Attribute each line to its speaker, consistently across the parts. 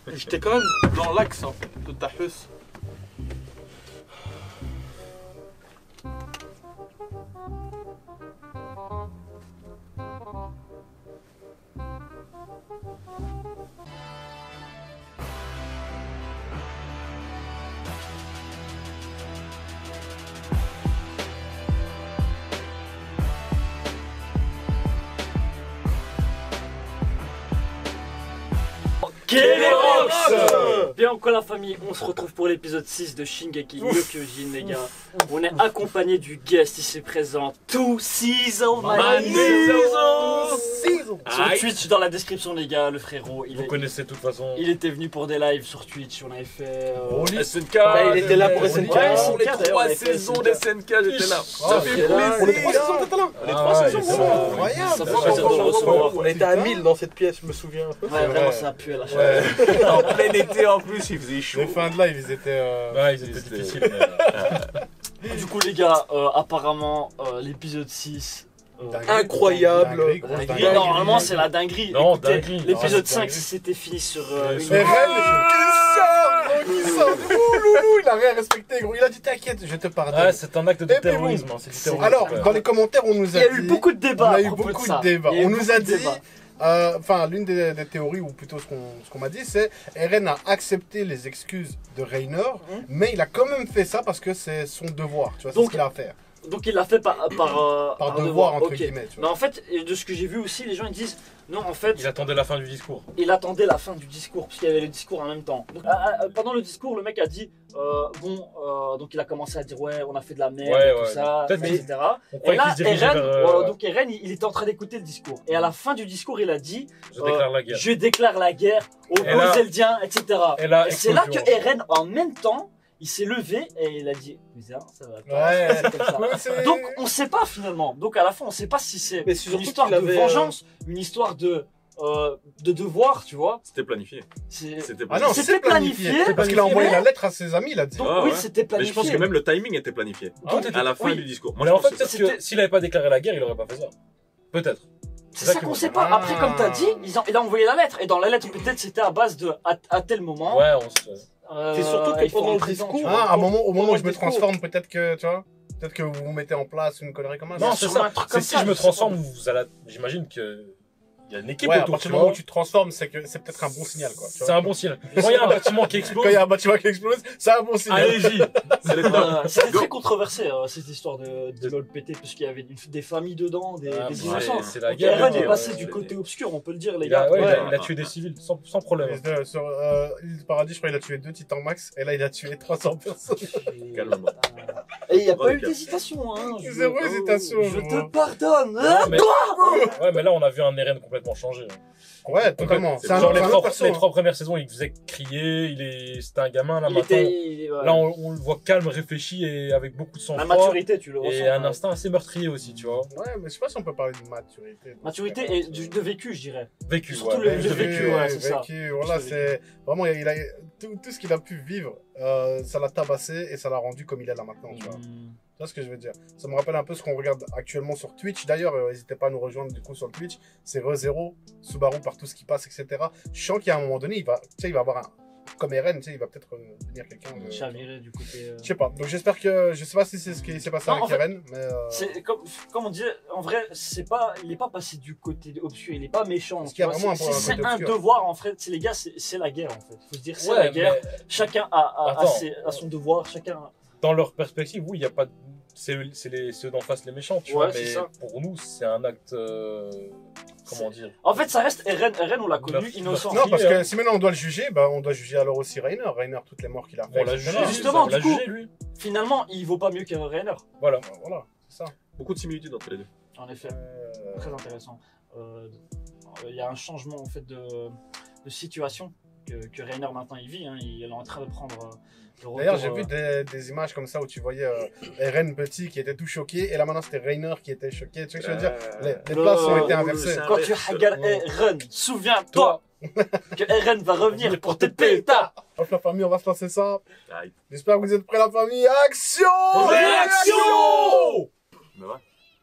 Speaker 1: J'étais quand même dans l'axe en fait, de ta husse.
Speaker 2: Bien encore la famille, on se retrouve pour l'épisode 6 de Shingeki no Kyojin les gars. On est accompagné du guest ici présent, Two Seasons sur Twitch dans la description les gars, le frérot.
Speaker 3: Vous connaissez de toute façon.
Speaker 2: Il était venu pour des lives sur Twitch, on avait fait
Speaker 3: SNK.
Speaker 1: Bah, il était là pour SNK.
Speaker 2: Ouais,
Speaker 1: Les
Speaker 2: SNK,
Speaker 1: 3
Speaker 2: d'ailleurs,
Speaker 1: saisons
Speaker 2: on avait
Speaker 1: d'SNK, j'étais là.
Speaker 3: Ça fait
Speaker 1: plaisir.
Speaker 3: plaisir.
Speaker 1: Les 3 saisons, t'étais là. Les 3 saisons,
Speaker 3: incroyable.
Speaker 2: Ça fait plaisir de le recevoir.
Speaker 1: On était à 1000 dans cette pièce, je me souviens un peu.
Speaker 2: Ouais, vraiment ça a pué la chaleur.
Speaker 1: En plein été en plus, il faisait chaud.
Speaker 4: Les fins de live, ils étaient.
Speaker 3: Ouais, ils étaient difficiles.
Speaker 2: Du coup les gars, apparemment l'épisode 6...
Speaker 1: Incroyable.
Speaker 2: Et normalement c'est la dinguerie.
Speaker 3: Non,
Speaker 2: Écoutez,
Speaker 3: dinguerie.
Speaker 2: l'épisode
Speaker 4: Non, c'est
Speaker 2: 5
Speaker 4: dinguerie.
Speaker 2: si c'était fini sur
Speaker 4: Mais
Speaker 2: une
Speaker 4: Ren, il sort, loulou, il a rien respecté, gros. Il a dit t'inquiète, je te pardonne.
Speaker 3: Ouais, c'est un acte de
Speaker 4: Et puis
Speaker 3: terrorisme.
Speaker 4: bon.
Speaker 3: C'est du terrorisme.
Speaker 4: Alors, dans les commentaires, on nous
Speaker 2: Il
Speaker 4: a
Speaker 2: y a
Speaker 4: dit.
Speaker 2: eu beaucoup de débats.
Speaker 4: On a
Speaker 2: à
Speaker 4: eu
Speaker 2: propos
Speaker 4: beaucoup
Speaker 2: ça.
Speaker 4: de débats.
Speaker 2: Il y a eu
Speaker 4: On nous
Speaker 2: beaucoup
Speaker 4: a
Speaker 2: de
Speaker 4: dit.
Speaker 2: débats.
Speaker 4: Enfin, l'une des théories, ou plutôt ce qu'on m'a dit, c'est Eren a accepté les excuses de Reiner, mais il a quand même fait ça parce que c'est son devoir, tu vois, c'est
Speaker 2: Donc,
Speaker 4: ce qu'il a à faire.
Speaker 2: Donc il l'a fait par
Speaker 4: devoir, entre
Speaker 2: ok.
Speaker 4: guillemets, tu
Speaker 2: Mais
Speaker 4: vois.
Speaker 2: en fait, de ce que j'ai vu aussi, les gens ils disent non en fait
Speaker 3: Il attendait la fin du discours.
Speaker 2: il attendait la fin du discours parce qu'il y avait le discours en même temps. Donc, pendant le discours, le mec a dit donc il a commencé à dire ouais on a fait de la merde
Speaker 3: Ouais,
Speaker 2: et tout
Speaker 3: ouais.
Speaker 2: ça,
Speaker 3: Peut-être
Speaker 2: etc.
Speaker 3: On
Speaker 2: Et
Speaker 3: croyait
Speaker 2: là,
Speaker 3: qu'il se dirigeait
Speaker 2: Eren,
Speaker 3: vers.
Speaker 2: donc Eren, il était en train d'écouter le discours. Et à la fin du discours, il a dit
Speaker 3: Je déclare la guerre.
Speaker 2: je déclare la guerre aux
Speaker 3: Et là-
Speaker 2: Gozeldiens, etc.
Speaker 3: Et là,
Speaker 2: Et c'est là que
Speaker 3: explosion.
Speaker 2: Eren, en même temps, il s'est levé et il a dit bizarre, ça va pas.
Speaker 4: Ouais.
Speaker 2: c'est comme ça.
Speaker 4: Ouais, c'est-
Speaker 2: Donc on sait pas finalement. Donc à la fin, on sait pas si c'est
Speaker 1: Mais c'est
Speaker 2: une
Speaker 1: surtout
Speaker 2: histoire
Speaker 1: qu'il
Speaker 2: de
Speaker 1: avait,
Speaker 2: vengeance, une histoire de devoir, tu vois.
Speaker 5: C'était planifié.
Speaker 2: C'est
Speaker 5: C'était
Speaker 4: Ah non,
Speaker 5: planifié.
Speaker 2: C'était
Speaker 4: c'est planifié.
Speaker 2: planifié,
Speaker 4: Parce qu'il a envoyé
Speaker 2: mais-
Speaker 4: la lettre à ses amis, il a dit.
Speaker 2: donc
Speaker 5: Ouais,
Speaker 2: oui,
Speaker 5: ouais.
Speaker 2: c'était
Speaker 5: Mais
Speaker 2: planifié.
Speaker 5: je pense que même le timing était planifié.
Speaker 3: Tout était-
Speaker 5: À la fin
Speaker 2: oui.
Speaker 5: du discours.
Speaker 3: Mais
Speaker 5: je
Speaker 3: en
Speaker 5: pense
Speaker 3: fait,
Speaker 5: que c'est
Speaker 3: peut-être
Speaker 5: ça.
Speaker 3: que s'il avait pas déclaré la guerre, il aurait pas fait ça. Peut-être.
Speaker 2: C'est
Speaker 3: ça
Speaker 2: ça
Speaker 3: qui
Speaker 2: qu'on
Speaker 3: me-
Speaker 2: sait pas.
Speaker 4: Ah.
Speaker 2: Après, comme t'as dit, il a envoyé la lettre. Et dans la lettre, peut-être c'était à base de à tel moment.
Speaker 3: Ouais, on se.
Speaker 1: C'est surtout que
Speaker 2: il faut
Speaker 1: pendant le
Speaker 2: un présent, tu
Speaker 1: discours,
Speaker 2: vois.
Speaker 4: Ah, au moment où je me
Speaker 1: discours.
Speaker 4: transforme, peut-être que, tu vois, peut-être que vous mettez en place une connerie comme ça.
Speaker 3: Non,
Speaker 2: a
Speaker 3: c'est
Speaker 2: sûrement
Speaker 3: ça.
Speaker 2: un truc
Speaker 3: C'est
Speaker 2: comme
Speaker 3: si
Speaker 2: ça,
Speaker 3: je me
Speaker 2: je sais
Speaker 3: transforme,
Speaker 2: pas.
Speaker 3: vous allez. J'imagine que. Il y a une équipe
Speaker 4: Ouais, à
Speaker 3: autour,
Speaker 4: partir
Speaker 3: tu
Speaker 4: du moment
Speaker 3: vois.
Speaker 4: où tu te transformes, c'est que c'est peut-être un bon signal, quoi. tu
Speaker 3: C'est
Speaker 4: vois.
Speaker 3: un bon signe. Quand il y a un bâtiment qui explose,
Speaker 4: Quand il y a un bâtiment qui explose, c'est un bon signal.
Speaker 3: allez-y.
Speaker 5: C'est les trois.
Speaker 2: C'était très controversé cette histoire de LOL pété parce qu'il y avait des familles dedans, des
Speaker 3: Ah,
Speaker 2: des
Speaker 3: ouais,
Speaker 2: innocents.
Speaker 3: c'est la
Speaker 2: Donc
Speaker 3: guerre.
Speaker 2: Eren est
Speaker 3: Ouais,
Speaker 2: passé
Speaker 5: ouais,
Speaker 2: du
Speaker 5: ouais.
Speaker 2: côté obscur, on peut le dire les
Speaker 3: Il a,
Speaker 2: gars.
Speaker 3: ouais,
Speaker 5: Ouais.
Speaker 3: il a tué des civils sans problème.
Speaker 4: Sur l'île du paradis, je crois qu'il a tué 2 titans max, et là il a tué 300 personnes.
Speaker 5: Calmement.
Speaker 2: Et il n'y a
Speaker 5: Droit
Speaker 2: pas
Speaker 5: de
Speaker 2: eu
Speaker 5: cœur.
Speaker 2: d'hésitation. Hein.
Speaker 4: Zéro hésitation,
Speaker 2: Je
Speaker 4: gros.
Speaker 2: te pardonne.
Speaker 3: Ouais,
Speaker 2: Hein,
Speaker 3: mais... ouais, mais là on a vu un Eren complètement changé.
Speaker 4: Ouais, totalement.
Speaker 5: C'est
Speaker 4: C'est un
Speaker 3: Genre
Speaker 4: autre
Speaker 3: les
Speaker 4: perso.
Speaker 3: 3 premières saisons, il faisait crier, c'était un gamin là
Speaker 2: il
Speaker 3: maintenant.
Speaker 2: était. Ouais.
Speaker 3: Là on le voit calme, réfléchi et avec beaucoup de
Speaker 2: La
Speaker 3: sang-froid.
Speaker 2: maturité, tu le ressens.
Speaker 3: Et un
Speaker 2: ouais.
Speaker 3: instinct assez meurtrier aussi, tu vois.
Speaker 4: Ouais, mais je sais pas si on peut parler de maturité.
Speaker 2: Maturité et de vécu, je dirais.
Speaker 3: Vécu,
Speaker 2: Surtout
Speaker 3: ouais.
Speaker 2: le vécu, ouais, c'est ça.
Speaker 4: Voilà,
Speaker 2: Juste le
Speaker 4: c'est vraiment, tout ce qu'il a pu vivre, ça l'a tabassé et ça l'a rendu comme il est là maintenant, tu vois. Tu vois ce que je veux dire? Ça me rappelle un peu ce qu'on regarde actuellement sur Twitch. D'ailleurs, n'hésitez pas à nous rejoindre du coup sur Twitch. C'est ReZero, Subaru par tout ce qui passe, etc. Je sens qu'à un moment donné, il va avoir un. Comme Eren, tu sais, il va peut-être devenir quelqu'un de.
Speaker 2: Chaviré du côté.
Speaker 4: Je sais pas. Donc j'espère que. Je sais pas si c'est ce qui s'est passé
Speaker 2: Non,
Speaker 4: avec
Speaker 2: en fait,
Speaker 4: Eren, mais.
Speaker 2: C'est comme on disait, en vrai, il est pas passé du côté obscur, il est pas méchant.
Speaker 4: Parce qu'il y a
Speaker 2: tu vois,
Speaker 4: vraiment un
Speaker 2: c'est
Speaker 4: côté
Speaker 2: un
Speaker 4: obscur.
Speaker 2: devoir en fait. C'est les gars, c'est la guerre en fait. Faut se dire, c'est
Speaker 3: Ouais,
Speaker 2: la guerre.
Speaker 3: mais
Speaker 2: Chacun a
Speaker 3: Attends.
Speaker 2: son devoir, chacun.
Speaker 3: dans leur perspective, oui, il y a pas. C'est ceux d'en face les méchants, tu
Speaker 2: Ouais,
Speaker 3: vois.
Speaker 2: c'est
Speaker 3: Mais
Speaker 2: ça.
Speaker 3: pour nous, c'est un acte. Comment dire?
Speaker 2: En fait, ça reste Eren, on l'a connu
Speaker 3: Meurtre-
Speaker 2: innocent.
Speaker 4: Non, parce
Speaker 3: hein.
Speaker 4: que si maintenant on doit le juger, bah on doit juger alors aussi Reiner. Reiner, toutes les morts qu'il a fait.
Speaker 3: On l'a
Speaker 4: etc.
Speaker 3: jugé,
Speaker 2: Justement,
Speaker 3: on l'a
Speaker 2: du coup-
Speaker 3: jugé, lui.
Speaker 2: Finalement, il vaut pas mieux que Reiner.
Speaker 3: Voilà.
Speaker 4: Voilà, c'est ça.
Speaker 5: Beaucoup de similitudes entre les deux.
Speaker 2: En effet, très intéressant. Il y a un changement en fait de situation que Reiner maintenant il vit. Hein. Il est en train de prendre le retour.
Speaker 4: D'ailleurs, j'ai vu des images comme ça où tu voyais Eren petit qui était tout choqué, et là maintenant c'était Reiner qui était choqué. Tu vois ce que je veux dire? Les places ont été inversées.
Speaker 2: Quand tu regardes Eren, souviens-toi que Eren va revenir pour te péta.
Speaker 4: Hop la famille, on va se passer ça.
Speaker 5: Aïe.
Speaker 4: J'espère que vous êtes prêts la famille. Action!
Speaker 3: Réaction!
Speaker 5: Mais ouais.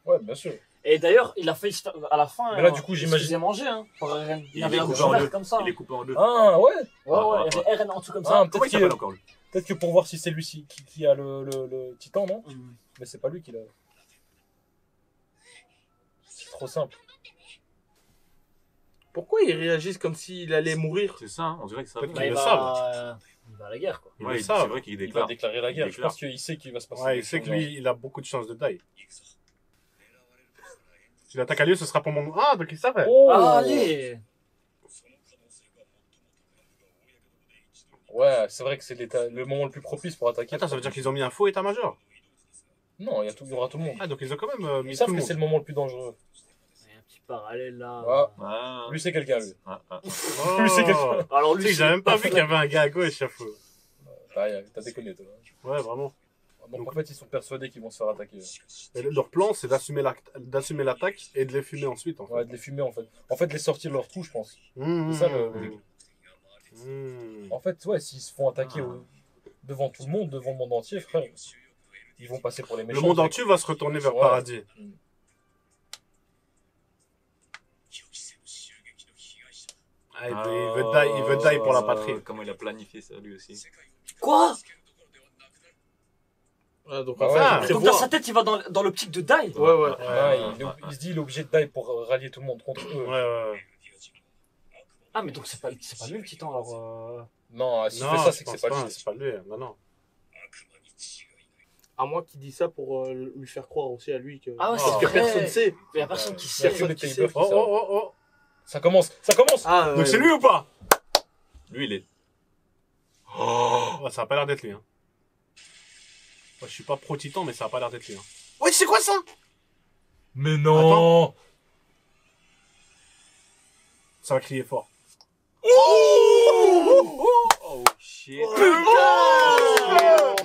Speaker 4: Ouais, bien sûr.
Speaker 2: Et d'ailleurs, il a fait à la fin.
Speaker 3: Mais là, du coup,
Speaker 2: il se
Speaker 3: j'imagine-
Speaker 2: faisait manger, hein, par Eren. Il
Speaker 5: Il
Speaker 2: avait
Speaker 5: est
Speaker 2: un
Speaker 5: coupé
Speaker 2: bouchon
Speaker 5: en
Speaker 2: vert
Speaker 5: deux.
Speaker 2: comme ça.
Speaker 5: Il est coupé en deux.
Speaker 3: Ah ouais.
Speaker 2: Ouais, il y avait Eren en dessous comme ça.
Speaker 3: Ah,
Speaker 5: Comment il
Speaker 3: peut-être
Speaker 5: s'appelle encore lui?
Speaker 3: que pour voir si c'est lui qui a le titan, non?
Speaker 2: Mm.
Speaker 3: Mais c'est pas lui qui l'a. C'est trop simple.
Speaker 1: Pourquoi ils réagissent comme s'il allait mourir?
Speaker 5: C'est ça, hein, on dirait que ça.
Speaker 4: Peut-être
Speaker 2: Bah,
Speaker 4: qu'ils
Speaker 2: il
Speaker 4: le
Speaker 2: va à la guerre, quoi.
Speaker 4: Ils
Speaker 5: Ouais,
Speaker 4: le
Speaker 5: c'est
Speaker 4: savent.
Speaker 5: vrai qu'il
Speaker 3: Il va
Speaker 5: déclare.
Speaker 3: déclarer la guerre.
Speaker 5: Il
Speaker 3: Je
Speaker 5: déclare.
Speaker 3: pense qu'il sait qu'il va se passer.
Speaker 4: Ouais,
Speaker 3: des
Speaker 4: il sait que
Speaker 3: choses,
Speaker 4: lui, il a beaucoup de chances de die. Si l'attaque a lieu, ce sera pour mon... Ah, donc il savait.
Speaker 3: Oh
Speaker 2: Ah, allez!
Speaker 3: Ouais, c'est vrai que c'est le moment le plus propice pour attaquer.
Speaker 4: Attends, ça veut dire qu'ils ont mis un faux état-major.
Speaker 3: Non, il y aura tout le monde.
Speaker 4: Ah, donc ils ont quand même mis
Speaker 3: Ils
Speaker 4: tout
Speaker 3: savent
Speaker 4: le
Speaker 3: que
Speaker 4: monde.
Speaker 3: c'est le moment le plus dangereux.
Speaker 2: Il y a un petit parallèle là.
Speaker 3: Ah,
Speaker 5: Ah,
Speaker 3: lui c'est quelqu'un, lui.
Speaker 5: ah.
Speaker 4: Oh.
Speaker 3: Lui, c'est quelqu'un.
Speaker 2: Alors
Speaker 4: Tu
Speaker 2: lui,
Speaker 4: sais, j'ai même pas vu qu'il y avait un gars à gauche, chafou.
Speaker 3: T'as déconné, toi.
Speaker 4: Ouais, vraiment.
Speaker 3: Donc en fait, ils sont persuadés qu'ils vont se faire attaquer.
Speaker 4: Et leur plan, c'est d'assumer l'attaque et de les fumer ensuite, en fait.
Speaker 3: Ouais, de les fumer en fait. En fait, de les sortir de leur trou, je pense.
Speaker 4: Mmh,
Speaker 3: C'est ça,
Speaker 4: mmh.
Speaker 3: En fait, ouais, s'ils se font attaquer devant tout le monde, devant le monde entier, frère, ils vont passer pour les
Speaker 4: Le
Speaker 3: méchants.
Speaker 4: monde entier va se retourner vers
Speaker 3: Ouais.
Speaker 4: Paradis. Ah, il veut die pour la patrie.
Speaker 5: Comment il a planifié ça lui aussi.
Speaker 2: quoi?
Speaker 1: Ah, donc
Speaker 3: Bah
Speaker 1: en
Speaker 3: ouais,
Speaker 1: fait,
Speaker 3: donc
Speaker 1: il
Speaker 2: Donc
Speaker 1: prévoit.
Speaker 2: dans sa tête, il va dans l'optique de die.
Speaker 1: Ouais, ouais.
Speaker 3: Il se dit il est obligé de die pour rallier tout le monde contre eux.
Speaker 4: Ouais.
Speaker 2: Ah, mais donc c'est pas lui le titan alors.
Speaker 3: Non, s'il
Speaker 4: Non,
Speaker 3: fait ça,
Speaker 4: je
Speaker 3: c'est que
Speaker 4: pense
Speaker 3: c'est pas
Speaker 4: pas,
Speaker 3: lui.
Speaker 4: c'est pas lui. Non, non.
Speaker 1: À moi qui dit ça pour lui faire croire aussi à lui que.
Speaker 2: Ah ouais,
Speaker 4: Parce
Speaker 2: c'est
Speaker 1: que
Speaker 2: vrai.
Speaker 1: personne sait.
Speaker 2: Il y a personne qui
Speaker 3: Il y
Speaker 2: sait.
Speaker 3: a que les
Speaker 1: qui
Speaker 3: Tabers
Speaker 1: sait.
Speaker 3: qui
Speaker 4: Oh,
Speaker 3: savent.
Speaker 4: oh.
Speaker 3: Ça commence.
Speaker 1: Ah,
Speaker 4: Donc c'est lui ou pas?
Speaker 5: Lui, il est.
Speaker 4: Ouais, ça a pas l'air d'être lui. Hein. Ouais, je suis pas pro-titan, mais ça a pas l'air d'être lui. Hein.
Speaker 1: Ouais, c'est quoi ça?
Speaker 3: Mais non.
Speaker 4: Ça va crier fort.
Speaker 5: Oh shit.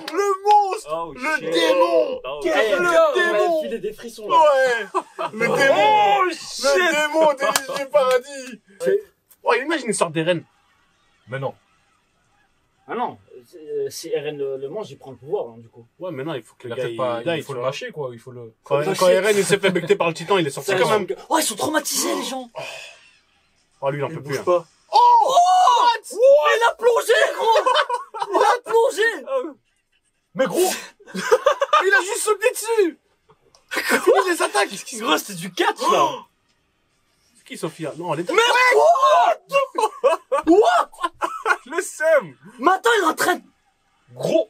Speaker 4: Le monstre!
Speaker 5: Oh
Speaker 4: Le
Speaker 5: shit.
Speaker 4: démon!
Speaker 5: Oh,
Speaker 2: Eh,
Speaker 4: Quel
Speaker 2: on
Speaker 4: démon!
Speaker 2: m'a filé des frissons là.
Speaker 4: Ouais! Le démon! Le démon d'Élysée du paradis! Oh, imagine une sorte d'Eren.
Speaker 3: Mais non.
Speaker 2: Ah non, si Eren le mange, il prend le pouvoir hein, du coup.
Speaker 4: Ouais, mais non, il faut que
Speaker 3: Il
Speaker 4: le
Speaker 3: a
Speaker 4: gars
Speaker 3: peut-être pas.
Speaker 4: die,
Speaker 3: Il faut
Speaker 4: tu
Speaker 3: le
Speaker 4: vois.
Speaker 3: mâcher, quoi. Il faut le.
Speaker 4: Quand Eren il s'est fait becter par le titan, il est sorti
Speaker 2: C'est
Speaker 4: quand même.
Speaker 2: Oh, ils sont traumatisés les gens.
Speaker 4: Oh, lui, il en
Speaker 1: Il
Speaker 4: peut plus.
Speaker 1: bouge
Speaker 4: Hein.
Speaker 1: pas.
Speaker 2: Il a plongé gros. Il a plongé.
Speaker 3: Mais gros.
Speaker 4: Il a juste sauté dessus! Il a fini les attaques!
Speaker 2: Gros, c'était du catch là.
Speaker 4: C'est qui, Sophia? Non, elle est.
Speaker 5: Le seum.
Speaker 2: Mais attends, il est en train de...
Speaker 3: Gros.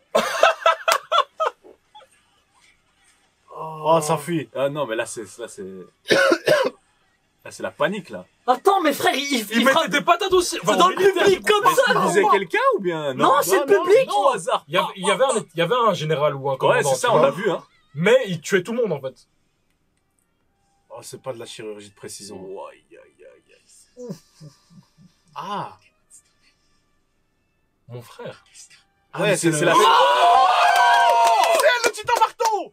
Speaker 4: Oh, ça fuit.
Speaker 5: Ah non, mais là c'est là c'est la panique là.
Speaker 2: Attends, mais frère, il frappe
Speaker 3: mettait des patates aussi.
Speaker 2: c'est dans le public comme ça.
Speaker 5: Il disait quelqu'un ou bien
Speaker 2: Non, c'est le public.
Speaker 5: Non, au hasard.
Speaker 3: Il y avait un général ou un
Speaker 5: Ouais,
Speaker 3: commandant.
Speaker 5: c'est ça,
Speaker 3: tu
Speaker 5: on
Speaker 3: vois.
Speaker 5: l'a vu hein.
Speaker 3: Mais il tuait tout le monde en fait.
Speaker 4: Oh, c'est pas de la chirurgie de précision.
Speaker 5: Aïe, aïe, aïe, aïe.
Speaker 4: Ah!
Speaker 3: Mon frère.
Speaker 4: Ah, ouais, c'est
Speaker 5: c'est
Speaker 4: le...
Speaker 5: la-
Speaker 4: C'est le titan marteau!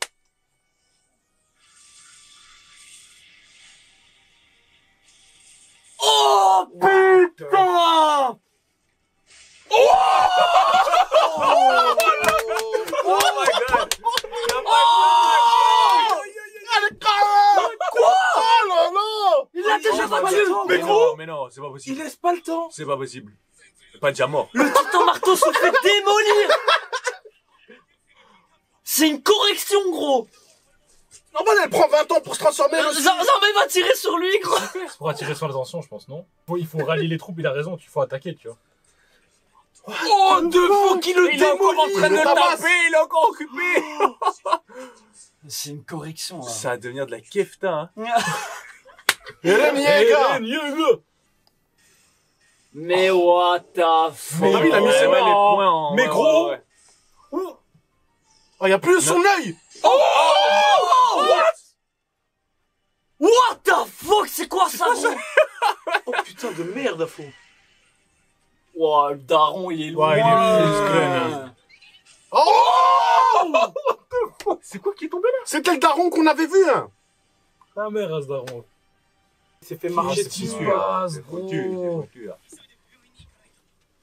Speaker 2: Oh putain.
Speaker 5: Oh my god.
Speaker 4: Oh là là!
Speaker 2: Il l'a déjà battu.
Speaker 5: Mais gros. Mais non, c'est pas possible.
Speaker 1: laisse pas le temps.
Speaker 5: C'est pas possible. C'est pas déjà mort.
Speaker 2: Le titan marteau se fait démolir. C'est une correction gros.
Speaker 4: Normal, elle prend 20 ans pour se transformer. elle aussi.
Speaker 2: Zarma il va tirer sur lui gros.
Speaker 3: C'est pour attirer son attention, je pense, non? Il faut rallier les troupes, il a raison, il faut attaquer, tu vois.
Speaker 1: Oh, deux fois qu'il le
Speaker 5: Il est encore en train de
Speaker 4: le
Speaker 5: le
Speaker 4: tabasse.
Speaker 5: taper, il est encore occupé.
Speaker 2: C'est une correction là.
Speaker 5: Ça va devenir de la kefta hein.
Speaker 4: Eren Yeager!
Speaker 2: Mais what the fuck.
Speaker 4: Mais il a mis ses
Speaker 5: Ouais,
Speaker 4: mains.
Speaker 5: les poings en-
Speaker 3: Mais
Speaker 5: ouais,
Speaker 3: gros.
Speaker 5: ouais, ouais.
Speaker 4: Oh, y'a plus son œil!
Speaker 2: What the fuck, c'est quoi ça gros?
Speaker 1: Oh putain de merde à fond.
Speaker 2: Ouah, le daron il est loin.
Speaker 4: Ouais, il est musclé, Oh!
Speaker 5: C'est quoi qui est tombé là?
Speaker 4: C'était le daron qu'on avait vu, hein!
Speaker 3: Ta mère, Asdaron.
Speaker 1: Il s'est fait
Speaker 3: Ah,
Speaker 1: marcher
Speaker 3: c'est
Speaker 1: dessus.
Speaker 3: foutu, là.
Speaker 5: C'est foutu, c'est foutu là.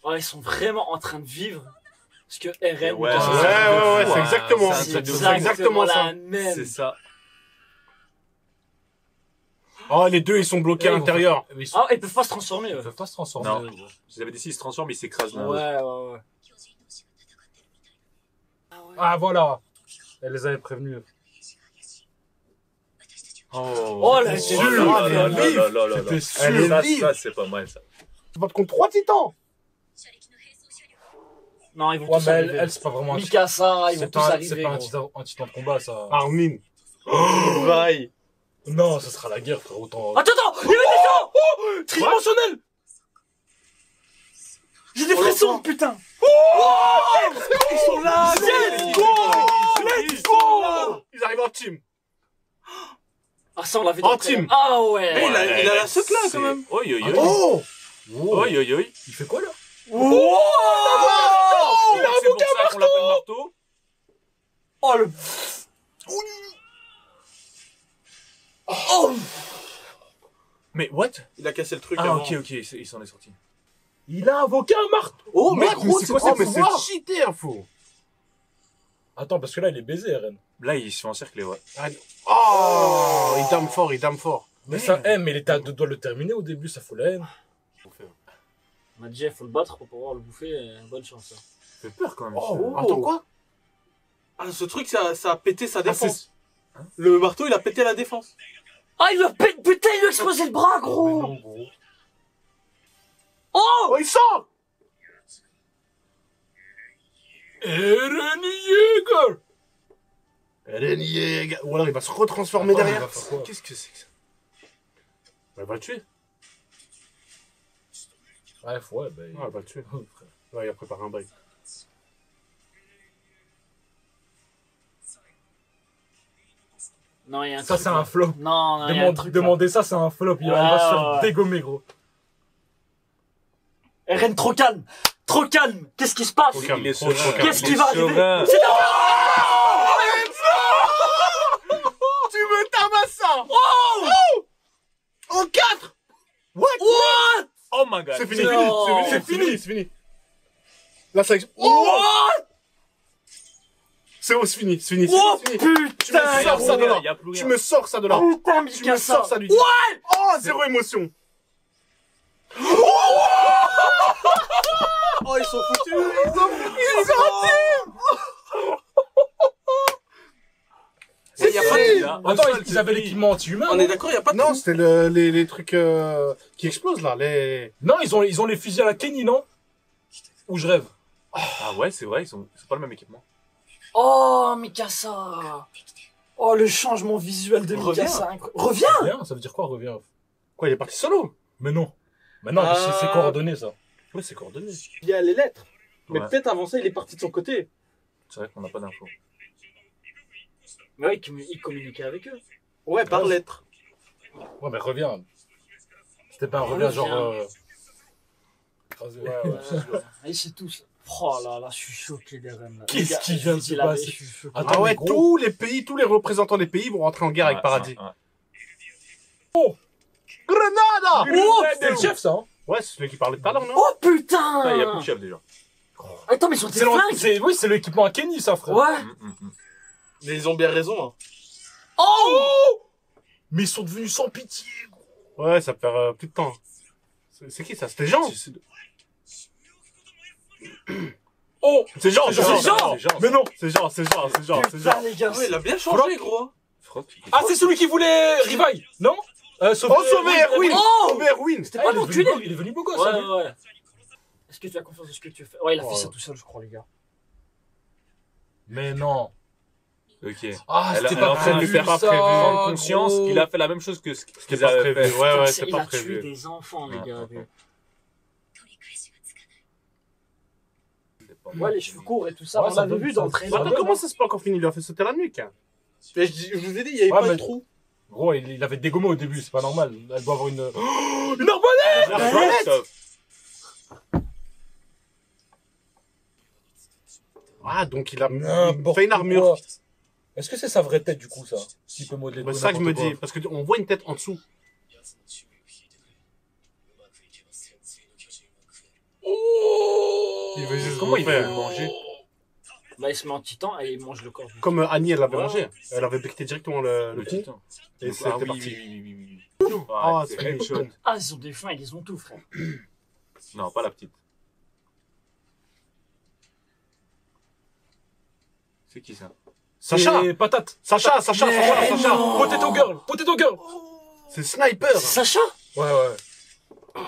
Speaker 2: Oh, ils sont vraiment en train de vivre. Parce que Eren.
Speaker 5: Ouais,
Speaker 4: Ouais, c'est
Speaker 5: Ouais,
Speaker 4: exactement.
Speaker 5: c'est
Speaker 4: C'est
Speaker 5: exactement
Speaker 4: exactement ça.
Speaker 2: la même.
Speaker 5: C'est ça.
Speaker 4: Oh, les deux, ils sont bloqués à
Speaker 3: Ouais,
Speaker 4: l'intérieur.
Speaker 3: Mais
Speaker 2: Ah, ils peuvent pas se transformer.
Speaker 3: ils peuvent pas se transformer.
Speaker 5: Non. J'avais dit s'il se transforme, il s'écrase là.
Speaker 2: Ouais.
Speaker 3: Ah, voilà. Elle les avait prévenus.
Speaker 2: Oh, là,
Speaker 5: c'est
Speaker 2: c'est
Speaker 5: sûr.
Speaker 2: sûr,
Speaker 5: Oh là là
Speaker 4: elle est
Speaker 5: là là là
Speaker 3: C'était
Speaker 5: là.
Speaker 3: sûr.
Speaker 4: Elle est
Speaker 5: Ça,
Speaker 4: vive.
Speaker 5: ça, c'est pas mal ça.
Speaker 4: Tu vas contre 3 titans.
Speaker 2: Non, ils vont
Speaker 3: Ouais,
Speaker 2: tous
Speaker 3: mais
Speaker 2: arriver.
Speaker 3: elle c'est pas vraiment un titan.
Speaker 2: Mikasa, ils vont
Speaker 3: C'est
Speaker 2: tous
Speaker 3: pas,
Speaker 2: arriver.
Speaker 3: c'est pas
Speaker 2: gros.
Speaker 3: un titan de combat, ça.
Speaker 4: Armin.
Speaker 1: Vaille.
Speaker 3: Non, ce sera la guerre, frère. Autant.
Speaker 2: Attends, il y avait des gens. Oh,
Speaker 3: Tridimensionnel.
Speaker 2: J'ai des frissons, putain.
Speaker 1: Ils sont là.
Speaker 2: Let's
Speaker 1: go.
Speaker 4: Let's go. Ils arrivent en team.
Speaker 2: Ah, ça, on l'avait
Speaker 4: En
Speaker 2: dans le
Speaker 4: team.
Speaker 2: trailer. Ah ouais.
Speaker 1: Mais il a la soute là
Speaker 5: C'est-
Speaker 1: quand même.
Speaker 5: Oi, oi, oi.
Speaker 4: Oh.
Speaker 5: Oi, oi, oi.
Speaker 3: Il fait quoi là?
Speaker 2: Oh,
Speaker 5: C'est pour ça qu'on l'appelle marteau.
Speaker 2: oh le. Oh.
Speaker 5: Mais what?
Speaker 1: Il a cassé le truc
Speaker 5: Ah,
Speaker 1: avant.
Speaker 5: ok, il s'en est sorti.
Speaker 3: Il a invoqué un marteau.
Speaker 1: Oh,
Speaker 4: Mec,
Speaker 1: mais
Speaker 4: mais
Speaker 1: gros,
Speaker 4: c'est
Speaker 1: c'est
Speaker 4: quoi
Speaker 1: quoi
Speaker 4: ça? Mais
Speaker 1: pouvoir?
Speaker 4: c'est cheaté, info.
Speaker 3: Attends, parce que là, il est baisé, Eren.
Speaker 5: Là, il se fait encercler, ouais.
Speaker 4: Oh, il dame fort, il dame fort.
Speaker 3: Mais ça aime, mais il était à deux doigts de le terminer au début, ça fout la haine.
Speaker 2: On m'a dit, il faut le battre pour pouvoir le bouffer. Bonne chance. Hein.
Speaker 5: Ça fait peur quand même.
Speaker 4: Oh,
Speaker 5: ça.
Speaker 4: attends quoi?
Speaker 1: Ah, ce truc, ça a pété sa
Speaker 4: Ah,
Speaker 1: défense. Le marteau, il a pété la défense.
Speaker 2: Ah, il lui a pété. Putain, il lui a explosé le bras,
Speaker 3: Mais
Speaker 2: gros.
Speaker 3: non, gros.
Speaker 2: Oh.
Speaker 4: Oh, il sort.
Speaker 3: Eren Yeager.
Speaker 4: Eren Yeager. Ou alors il va se retransformer
Speaker 3: Attends,
Speaker 4: derrière.
Speaker 3: il va faire quoi?
Speaker 4: Qu'est-ce que c'est que ça? Elle va le tuer.
Speaker 3: Bref, ouais, bah.
Speaker 4: Ah, elle va le tuer. Ouais, il a préparé un bail.
Speaker 2: Non, il y a un
Speaker 3: Ça,
Speaker 2: truc,
Speaker 3: c'est
Speaker 2: là.
Speaker 3: un flop.
Speaker 2: Non, il y a un truc. là.
Speaker 3: Demander ça, c'est un flop. Il va se faire
Speaker 2: Ouais.
Speaker 3: dégommer, gros.
Speaker 2: Eren, trop calme. Trop calme. Qu'est-ce qui se passe?
Speaker 4: Trop calme.
Speaker 5: Il est
Speaker 4: Trop
Speaker 5: serein.
Speaker 4: calme.
Speaker 2: Qu'est-ce qui va arriver?
Speaker 5: Serein.
Speaker 2: C'est
Speaker 4: Tu me tabasses ça. Oh. En 4. What?
Speaker 2: What?
Speaker 5: Oh my god.
Speaker 4: C'est fini.
Speaker 2: Non.
Speaker 4: C'est fini. C'est fini. Là, ça. Oh.
Speaker 2: What?
Speaker 4: C'est bon, c'est fini. C'est fini.
Speaker 2: Oh
Speaker 4: C'est fini. Tu me
Speaker 2: putain.
Speaker 4: sors ça de là.
Speaker 5: Il y a plus
Speaker 4: Tu
Speaker 5: rien.
Speaker 4: me sors ça de là.
Speaker 2: Putain,
Speaker 4: Tu me
Speaker 2: Mikasa.
Speaker 4: sors ça du.
Speaker 2: Ouais.
Speaker 4: Oh, zéro émotion.
Speaker 1: Oh, ils sont foutus.
Speaker 4: Ils sont
Speaker 1: Il y a pas de-
Speaker 3: Attends, ils avaient l'équipement anti-humain.
Speaker 1: On est d'accord, il n'y a pas de.
Speaker 4: Non, c'était les trucs qui explosent là. Les...
Speaker 3: Non, ils ont les fusils à la Kenny, non? Ou je rêve?
Speaker 5: Ah ouais, c'est vrai, c'est pas le même équipement.
Speaker 2: Oh, Mikasa. Oh, le changement visuel de
Speaker 1: Reviens.
Speaker 2: Mikasa. Reviens.
Speaker 3: Reviens, ça veut dire quoi, reviens?
Speaker 4: Quoi, il est parti solo?
Speaker 3: Mais non. Mais non, c'est coordonné, ça.
Speaker 4: Ouais, c'est coordonné.
Speaker 1: Il y a les lettres. Mais
Speaker 5: Ouais.
Speaker 1: peut-être avant ça, il est parti de son côté.
Speaker 5: C'est vrai qu'on n'a pas d'infos.
Speaker 2: Mais ouais, il communiquait avec eux.
Speaker 1: Ouais, par
Speaker 3: Ouais.
Speaker 1: lettre.
Speaker 3: Ouais, mais reviens. C'était pas un
Speaker 2: Reviens.
Speaker 3: reviens, genre. écrasé.
Speaker 2: Allez, c'est tout ça. Oh là là, je suis choqué d'Eren. là.
Speaker 3: Qu'est-ce
Speaker 2: Les gars,
Speaker 3: qui vient de se
Speaker 2: je l'avais,
Speaker 3: passer?
Speaker 2: je suis choqué.
Speaker 3: Attends,
Speaker 4: Ah ouais,
Speaker 3: mais gros.
Speaker 4: tous les pays, tous les représentants des pays vont rentrer en guerre avec
Speaker 5: Ouais,
Speaker 4: Paradis.
Speaker 5: ouais.
Speaker 4: Grenada!
Speaker 2: Oh,
Speaker 3: C'était le chef, ça, hein?
Speaker 4: Ouais, c'est celui qui parlait tout à l'heure, non?
Speaker 2: Oh
Speaker 5: Putain, il y a plus
Speaker 2: putain.
Speaker 5: de chef déjà.
Speaker 2: Attends, mais ils sont des
Speaker 3: C'est l'an-
Speaker 2: flingues.
Speaker 3: c'est- Oui, c'est l'équipement à Kenny, ça, frère.
Speaker 2: Ouais.
Speaker 1: Mais ils ont bien raison. Hein.
Speaker 2: Oh.
Speaker 3: Mais ils sont devenus sans pitié, gros.
Speaker 4: Ouais, ça perd plus de temps. C'est qui ça? C'était Jean?
Speaker 3: Oh!
Speaker 4: C'est Jean!
Speaker 3: C'est Jean! Mais non!
Speaker 4: C'est Jean, c'est Jean, c'est Jean, c'est Jean.
Speaker 2: Putain, les gars.
Speaker 1: Ouais, il a bien changé, gros.
Speaker 3: Ah, c'est celui qui voulait Rivaille, non? Sauver
Speaker 4: Oh, sauver Erwin!
Speaker 2: Oh!
Speaker 4: Sauver Erwin!
Speaker 2: C'était pas l'enculé.
Speaker 3: Il est devenu beau gosse,
Speaker 2: Ouais,
Speaker 3: hein, lui.
Speaker 2: ouais, ouais. Est-ce que tu as confiance en ce que tu fais? Ouais, il a fait
Speaker 3: Oh.
Speaker 2: ça tout seul, je crois, les gars.
Speaker 3: Mais non.
Speaker 5: Ok.
Speaker 3: Ah,
Speaker 5: Elle-
Speaker 3: c'était
Speaker 5: elle est en
Speaker 3: pas
Speaker 5: train de
Speaker 3: prévu,
Speaker 4: faire pas
Speaker 3: ça,
Speaker 4: prévu.
Speaker 5: Prendre conscience
Speaker 3: gros.
Speaker 5: qu'il a fait la même chose que ce
Speaker 4: C'était
Speaker 5: qu'ils
Speaker 4: pas
Speaker 5: avaient
Speaker 4: prévu.
Speaker 5: fait.
Speaker 4: Ouais, ouais,
Speaker 2: Putain,
Speaker 4: c'était
Speaker 2: il
Speaker 4: pas
Speaker 2: a tué
Speaker 4: prévu.
Speaker 2: des enfants, les gars.
Speaker 5: Ouais.
Speaker 2: Ouais, les cheveux courts et tout ça,
Speaker 3: Ouais,
Speaker 2: on
Speaker 3: ça
Speaker 2: l'avait
Speaker 3: donne-
Speaker 2: vu dans le
Speaker 3: ça-
Speaker 2: trailer.
Speaker 4: Attends, comment ça c'est pas encore fini? Il lui a fait sauter la nuque. Hein.
Speaker 1: Mais je vous ai dit, il n'y avait
Speaker 3: Ouais,
Speaker 1: pas
Speaker 3: mais-
Speaker 1: de trou.
Speaker 3: Gros, il avait dégommé au début, c'est pas normal. Elle doit avoir une. Oh, une arbalète!
Speaker 4: Arbalète! Ah, donc il a fait une armure.
Speaker 3: quoi. Est-ce que c'est sa vraie tête, du coup, ça? S'il peut modeler
Speaker 4: Bah,
Speaker 3: tout
Speaker 4: c'est ça que je me
Speaker 3: n'importe
Speaker 4: dis, parce qu'on voit une tête en dessous.
Speaker 3: Oh!
Speaker 4: Il veut juste
Speaker 5: Comment il
Speaker 4: faire.
Speaker 5: veut le manger?
Speaker 2: Bah, il se met en titan et il mange le corps.
Speaker 4: Comme Annie, elle l'avait
Speaker 2: Ouais.
Speaker 4: mangé. Elle avait becté directement le
Speaker 5: Le
Speaker 4: coup.
Speaker 5: titan.
Speaker 4: Et
Speaker 5: Donc,
Speaker 4: c'était
Speaker 5: ah oui,
Speaker 4: parti.
Speaker 5: oui, oui, oui, oui, oui. Ouais,
Speaker 4: Ah,
Speaker 5: c'est
Speaker 4: c'est
Speaker 5: headshot.
Speaker 2: Ah, ils ont des flingues, ils ont tout, frère.
Speaker 5: Non, pas la petite. C'est qui ça?
Speaker 4: Sacha.
Speaker 3: Et patate.
Speaker 4: Sacha.
Speaker 3: Potato girl. Potato girl.
Speaker 4: C'est Sniper.
Speaker 2: Sacha?
Speaker 3: Ouais, ouais.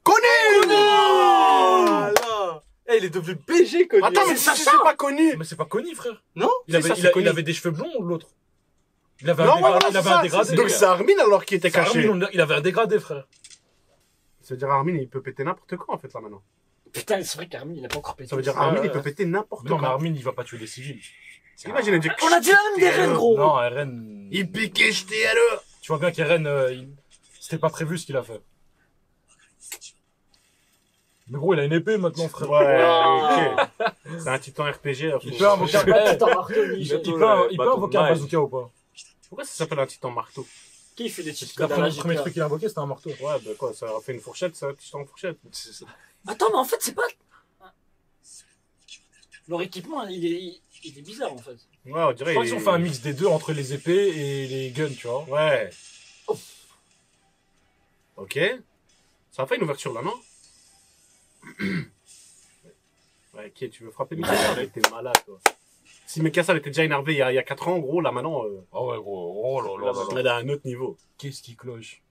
Speaker 4: Connu.
Speaker 1: Ah là. Eh, il est devenu BG, connu.
Speaker 4: Attends, mais
Speaker 2: C'est
Speaker 4: Sacha,
Speaker 2: Sacha.
Speaker 4: c'est pas connu.
Speaker 3: Mais c'est pas Connie, frère.
Speaker 1: Non?
Speaker 3: Il avait,
Speaker 1: ça,
Speaker 3: il,
Speaker 1: c'est
Speaker 3: a-
Speaker 1: connu.
Speaker 3: il avait des cheveux blonds, l'autre. Il avait
Speaker 4: Non,
Speaker 3: un
Speaker 4: ouais, voilà,
Speaker 3: dégradé. Il
Speaker 4: c'est
Speaker 3: avait un
Speaker 4: ça.
Speaker 3: dégradé.
Speaker 4: Donc c'est Armin alors qui était
Speaker 3: C'est
Speaker 4: caché.
Speaker 3: Armin, il avait un dégradé, frère.
Speaker 4: Ça veut dire Armin, il peut péter n'importe quoi en fait là maintenant.
Speaker 2: Putain, c'est vrai qu'Armin, il a pas encore pété.
Speaker 4: Ça veut dire
Speaker 3: Ouais,
Speaker 4: Armin,
Speaker 3: ouais.
Speaker 4: il peut péter n'importe
Speaker 3: Non, mais
Speaker 4: quoi.
Speaker 3: Armin, il va pas tuer les civils.
Speaker 4: Imagine, il dit
Speaker 2: On a dit la même des reines, gros.
Speaker 3: Non, RN.
Speaker 4: il piquait, jeté à l'eau.
Speaker 3: Tu vois bien qu'RN, c'était pas prévu ce qu'il a fait. Mais gros, il a une épée maintenant, frère.
Speaker 4: Ouais, ok. C'est un titan RPG. Là,
Speaker 3: Il
Speaker 4: faut-
Speaker 3: peut invoquer un,
Speaker 2: Putain, marteau,
Speaker 3: il
Speaker 2: Michel.
Speaker 3: peut
Speaker 5: bâton
Speaker 3: invoquer
Speaker 5: de
Speaker 3: un
Speaker 5: maille.
Speaker 3: bazooka ou pas?
Speaker 4: Pourquoi ça s'appelle un titan marteau?
Speaker 2: Qui fait des cheats
Speaker 3: Le
Speaker 2: codes à la
Speaker 3: premier
Speaker 2: GTA?
Speaker 3: truc qu'il a invoqué, c'était un marteau.
Speaker 4: Ouais, bah quoi, ça a fait une fourchette, ça, titan en fourchette.
Speaker 2: Attends, mais en fait, c'est pas. Leur équipement, il est bizarre en fait.
Speaker 4: Ouais, on dirait.
Speaker 3: Je crois qu'ils ont fait un mix des deux entre les épées et les guns, tu vois.
Speaker 4: Ouais.
Speaker 2: Oh.
Speaker 4: Ok. Ça a fait une ouverture là, non? Ouais, ok, tu veux frapper Mikasa, t'es malade, toi. Si Mikasa elle était déjà énervée il y a 4 ans, gros, là maintenant,
Speaker 3: Ah ouais, gros. Oh là là là là.
Speaker 4: elle est à un autre niveau.
Speaker 3: Qu'est-ce qui cloche?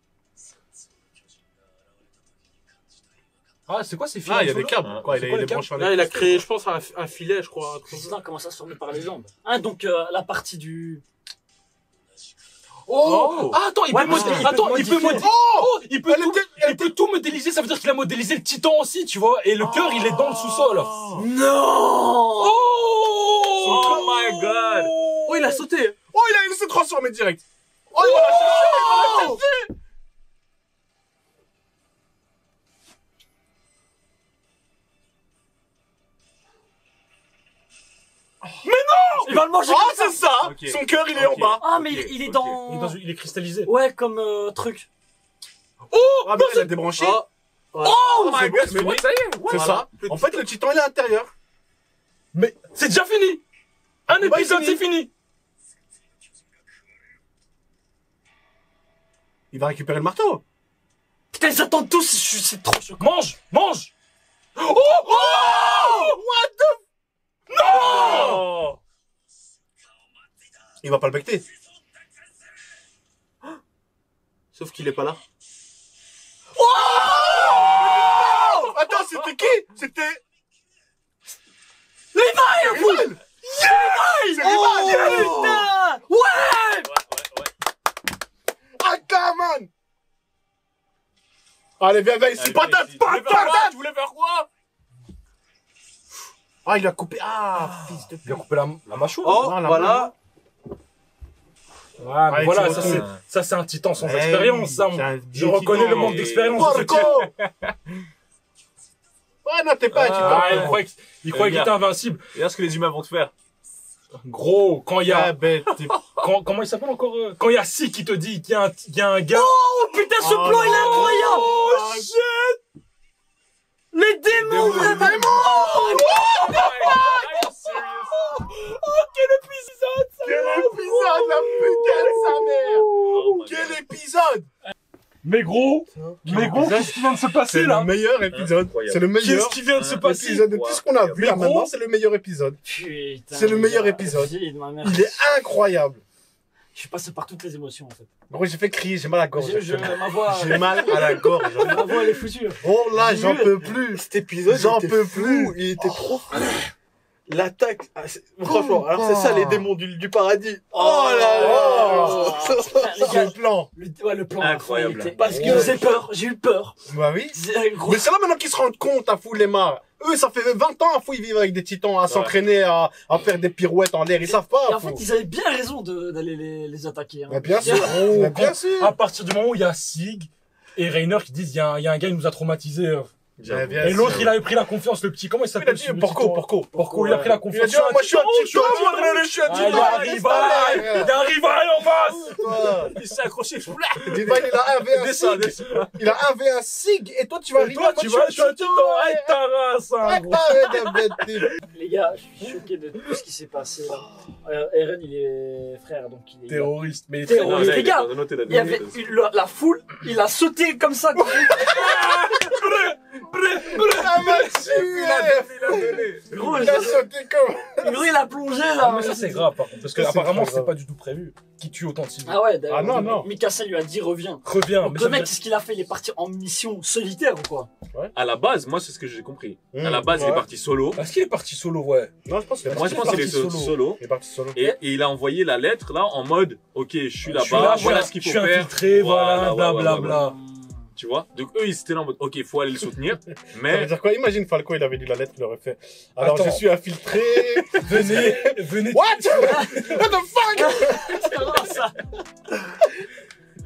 Speaker 3: Ah, c'est quoi ces fils?
Speaker 4: Ah, il y a des câbles,
Speaker 5: Hein.
Speaker 4: quoi, il
Speaker 3: C'est
Speaker 4: a
Speaker 3: quoi
Speaker 4: des
Speaker 3: les câbles
Speaker 4: branches
Speaker 1: Là, il a créé, je pense, un filet, je crois. Un truc comme ça.
Speaker 2: Putain, comment ça se former par les jambes? Ah, donc la partie du.
Speaker 3: Oh! Ah, attends, il
Speaker 2: Ouais,
Speaker 3: peut
Speaker 2: parce
Speaker 3: modéliser.
Speaker 2: qu'il peut
Speaker 3: Attends, il peut
Speaker 2: modifier.
Speaker 3: modéliser. Oh! Il peut tout modéliser, ça veut dire qu'il a modélisé le titan aussi, tu vois. Et le cœur, il est dans le sous-sol.
Speaker 2: Non!
Speaker 5: Oh my god!
Speaker 1: Oh, il a sauté.
Speaker 4: Oh, il s'est transformé direct. Oh, il va la chercher, il va la chercher.
Speaker 2: Il va le manger!
Speaker 4: Ah, c'est ça.
Speaker 5: Ok.
Speaker 4: Son cœur, il est en
Speaker 5: Ok.
Speaker 4: bas.
Speaker 2: Ah, mais
Speaker 5: Ok,
Speaker 2: il est
Speaker 5: ok.
Speaker 2: dans.
Speaker 3: Il est cristallisé.
Speaker 2: Ouais, comme truc.
Speaker 4: Ah, mais elle a débranché.
Speaker 1: Oh,
Speaker 4: Oh
Speaker 5: my God, mais oui, ça y est!
Speaker 4: C'est ça. En fait, le titan, il est à l'intérieur.
Speaker 3: Mais c'est déjà fini! Un
Speaker 4: Ouais,
Speaker 3: épisode,
Speaker 4: fini.
Speaker 3: c'est fini!
Speaker 4: Il va récupérer le marteau.
Speaker 2: Putain, ils attendent tous, c'est trop choquant.
Speaker 3: Mange! Mange! Oh!
Speaker 5: Oh!
Speaker 4: Il va pas le becter.
Speaker 1: sauf qu'il est pas là.
Speaker 4: Attends, c'était qui? C'était...
Speaker 2: Levi!
Speaker 4: Levi! C'est Levi!
Speaker 2: Putain! Ouais!
Speaker 4: Ah, come on! Allez, viens ici, patate!
Speaker 5: Tu voulais faire quoi? Tu voulais faire quoi?
Speaker 4: Ah, il a coupé. Ah, fils de
Speaker 3: Il a
Speaker 4: pute.
Speaker 3: coupé la mâchoire.
Speaker 1: Oh,
Speaker 4: non, la
Speaker 1: voilà.
Speaker 3: Ouais, mais
Speaker 4: Allez,
Speaker 3: voilà,
Speaker 4: tu
Speaker 3: ça
Speaker 4: retournes.
Speaker 3: c'est un titan sans
Speaker 4: Eh
Speaker 3: expérience, ça.
Speaker 4: oui, c'est un
Speaker 3: Je reconnais
Speaker 4: titan.
Speaker 3: le manque d'expérience. de ce
Speaker 4: Porco!
Speaker 3: type.
Speaker 4: Ouais, non, t'es pas un
Speaker 3: Ah, il
Speaker 4: titan.
Speaker 3: croyait qu'il était invincible.
Speaker 5: Regarde ce que les humains vont te faire.
Speaker 3: Gros, quand il y
Speaker 4: Ah,
Speaker 3: a,
Speaker 4: bête.
Speaker 3: comment il s'appelle encore, quand il y a Si qui te dit qu'il y a un gars.
Speaker 2: Oh putain, ce
Speaker 4: Oh
Speaker 2: plan il est
Speaker 4: non.
Speaker 2: incroyable!
Speaker 4: Oh,
Speaker 2: shit! Les démons, vraiment!
Speaker 4: Quel épisode, la putain de sa mère!
Speaker 5: Oh
Speaker 4: Quel épisode!
Speaker 3: Mais gros, qu'est-ce qui vient de se
Speaker 4: C'est
Speaker 3: passer
Speaker 4: le
Speaker 3: là?
Speaker 4: meilleur épisode.
Speaker 5: Incroyable.
Speaker 4: C'est le meilleur
Speaker 3: Qu'est-ce qui vient de se passer?
Speaker 4: épisode de tout ce qu'on a vu là
Speaker 3: Mais gros.
Speaker 4: maintenant. C'est le meilleur épisode.
Speaker 2: Putain.
Speaker 4: C'est le meilleur
Speaker 2: gars,
Speaker 4: épisode.
Speaker 2: vie de ma mère.
Speaker 4: Il est incroyable.
Speaker 2: Je suis passé par toutes les émotions en fait.
Speaker 4: Gros, j'ai fait crier, j'ai mal à la gorge.
Speaker 2: Ma voix.
Speaker 4: J'ai mal à la gorge.
Speaker 2: Ma voix elle est foutue.
Speaker 4: Oh là, j'en peux plus.
Speaker 1: Cet épisode,
Speaker 4: J'en
Speaker 1: il était
Speaker 4: peux
Speaker 1: fou,
Speaker 4: plus.
Speaker 1: il était trop fou. L'attaque, franchement, alors c'est ça les démons du paradis. Oh là là.
Speaker 2: Les gars,
Speaker 4: Quel plan.
Speaker 2: le plan
Speaker 5: Incroyable.
Speaker 2: il était-
Speaker 1: Parce que-
Speaker 2: j'ai peur, j'ai eu peur.
Speaker 4: Bah oui.
Speaker 2: Gros,
Speaker 4: Mais c'est là maintenant qu'ils se rendent compte, à fou les marres. Eux, ça fait 20 ans, à fou, ils vivent avec des titans, à s'entraîner, à faire des pirouettes en l'air. Ils savent pas,
Speaker 2: et
Speaker 4: à
Speaker 2: en
Speaker 4: fou.
Speaker 2: fait, ils avaient bien raison les les attaquer. Hein.
Speaker 4: Mais bien sûr.
Speaker 3: Oh,
Speaker 4: Mais bien sûr.
Speaker 3: À partir du moment où il y a Sig et Rainer qui disent il y a un gars qui nous a traumatisés.
Speaker 5: J'avoue.
Speaker 3: Et l'autre, il avait pris la confiance, le petit. Comment il
Speaker 4: Il a
Speaker 3: s'appelle
Speaker 4: dit
Speaker 3: celui
Speaker 4: Porco,
Speaker 3: qui-
Speaker 4: Porco.
Speaker 3: Porco, il a pris la
Speaker 4: Il a
Speaker 3: confiance.
Speaker 4: dit, moi je suis un petit toi, je suis un
Speaker 3: Ah, il y a un rival. Il y a un rival en face.
Speaker 5: Il s'est accroché.
Speaker 4: Divine, il a 1v1
Speaker 5: Descends,
Speaker 4: Sig.
Speaker 5: descends.
Speaker 4: Il a 1v1 Sig. Et toi, tu vas
Speaker 3: Et
Speaker 4: arriver.
Speaker 3: toi, tu vas, je suis un titan. Aïe, ta race, hein, gros.
Speaker 2: Les gars, je suis choqué de tout ce qui s'est passé là. Eren, il est frère, donc il est.
Speaker 3: Terroriste. Mais
Speaker 2: Terroriste. Les gars,
Speaker 5: il
Speaker 2: Il y avait la foule, il a sauté comme ça.
Speaker 4: Ah, m'a tué.
Speaker 2: Gros,
Speaker 4: Il a sauté comme.
Speaker 2: il a plongé
Speaker 3: Ah,
Speaker 2: là.
Speaker 3: mais ça, c'est grave, par contre. Parce que
Speaker 4: Ça, c'est
Speaker 3: apparemment,
Speaker 4: très
Speaker 3: c'est
Speaker 4: grave.
Speaker 3: pas du tout prévu. Qui tue autant de civils.
Speaker 2: Ah ouais, d'ailleurs.
Speaker 4: Ah non, non.
Speaker 2: Mikasa lui a dit reviens.
Speaker 3: Reviens.
Speaker 2: Donc
Speaker 3: Mais
Speaker 2: le
Speaker 3: ça
Speaker 2: mec,
Speaker 3: veut
Speaker 2: qu'est-ce qu'il a fait? Il est parti en mission solitaire ou quoi?
Speaker 5: À la base, moi, c'est ce que j'ai compris.
Speaker 4: Mmh,
Speaker 5: À la base, il est
Speaker 4: ouais.
Speaker 5: parti solo.
Speaker 3: Est-ce qu'il est parti solo, ouais?
Speaker 4: Non, je pense qu'il est
Speaker 5: Moi, je pense qu'il est
Speaker 3: parti
Speaker 5: solo.
Speaker 4: Il est parti solo.
Speaker 5: Et il a envoyé la lettre là en mode ok, je suis
Speaker 3: Je suis
Speaker 5: là-bas,
Speaker 3: là,
Speaker 5: voilà ce qu'il
Speaker 3: je
Speaker 5: faut
Speaker 3: suis
Speaker 5: faire.
Speaker 3: infiltré, voilà,
Speaker 5: ouais, ouais,
Speaker 3: blablabla.
Speaker 5: ouais. Tu vois? Donc eux, ils étaient là en mode ok, faut aller le soutenir.
Speaker 4: Ça veut
Speaker 5: Mais
Speaker 4: dire quoi? Imagine Falco, il avait lu la lettre, il aurait fait. Alors,
Speaker 3: Attends.
Speaker 4: je suis infiltré.
Speaker 3: Venez.
Speaker 4: What? What the fuck?
Speaker 2: C'est vraiment ça.